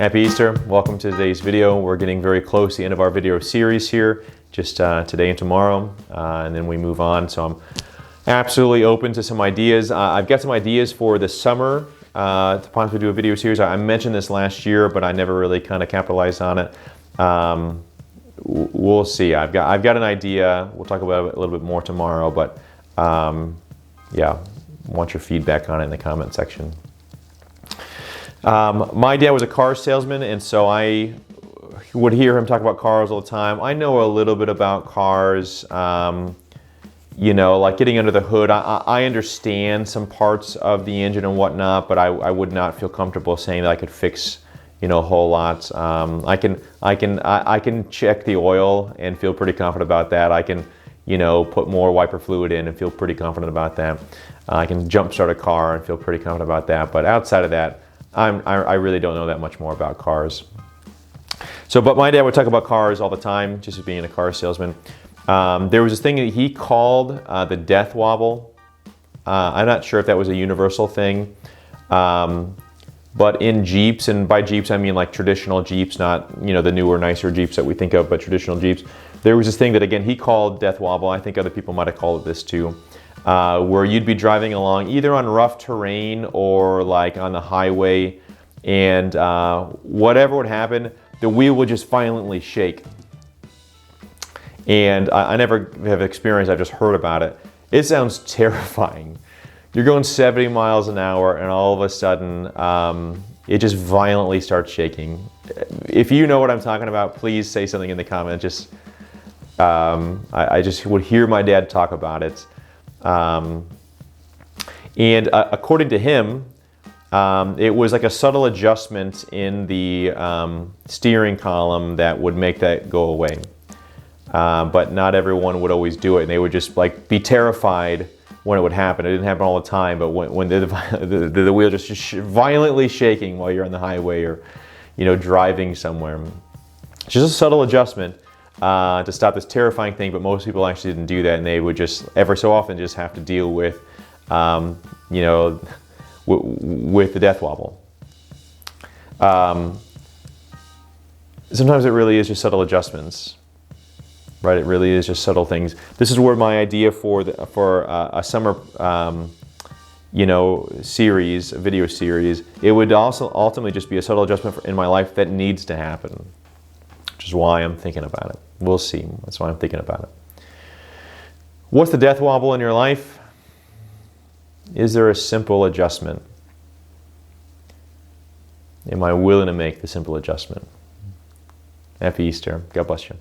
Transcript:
Happy Easter. Welcome to today's video. We're getting very close to the end of our video series here, just today and tomorrow, and then we move on. So I'm absolutely open to some ideas. I've got some ideas for the summer to possibly do a video series. I mentioned this last year, but I never really kind of capitalized on it. We'll see. I've got an idea. We'll talk about it a little bit more tomorrow, but yeah, want your feedback on it in the comment section. My dad was a car salesman, and so I would hear him talk about cars all the time. I know a little bit about cars, you know, like getting under the hood. I understand some parts of the engine and whatnot, but I would not feel comfortable saying that I could fix, you know, a whole lot. I can check the oil and feel pretty confident about that. I can, you know, put more wiper fluid in and feel pretty confident about that. I can jump start a car and feel pretty confident about that. But outside of that, I really don't know that much more about cars. So, but my dad would talk about cars all the time, just as being a car salesman. There was this thing that he called the death wobble. I'm not sure if that was a universal thing, but in Jeeps, and by Jeeps I mean like traditional Jeeps, not, you know, the newer, nicer Jeeps that we think of, but traditional Jeeps. There was this thing that, again, he called death wobble. I think other people might have called it this too. Where you'd be driving along either on rough terrain or like on the highway, and whatever would happen, the wheel would just violently shake. And I never have experienced, I've just heard about it. It sounds terrifying. You're going 70 miles an hour and all of a sudden it just violently starts shaking. If you know what I'm talking about, please say something in the comments. Just I just would hear my dad talk about it. And according to him, it was like a subtle adjustment in the steering column that would make that go away. But not everyone would always do it, and they would just like be terrified when it would happen. It didn't happen all the time, but when the wheel just violently shaking while you're on the highway or, you know, driving somewhere. It's just a subtle adjustment to stop this terrifying thing, but most people actually didn't do that, and they would just ever so often just have to deal with, you know, with the death wobble. Sometimes it really is just subtle adjustments, right? It really is just subtle things. This is where my idea for a summer, you know, series, a video series, it would also ultimately just be a subtle adjustment in my life that needs to happen, which is why I'm thinking about it. We'll see. That's why I'm thinking about it. What's the death wobble in your life? Is there a simple adjustment? Am I willing to make the simple adjustment? Happy Easter. God bless you.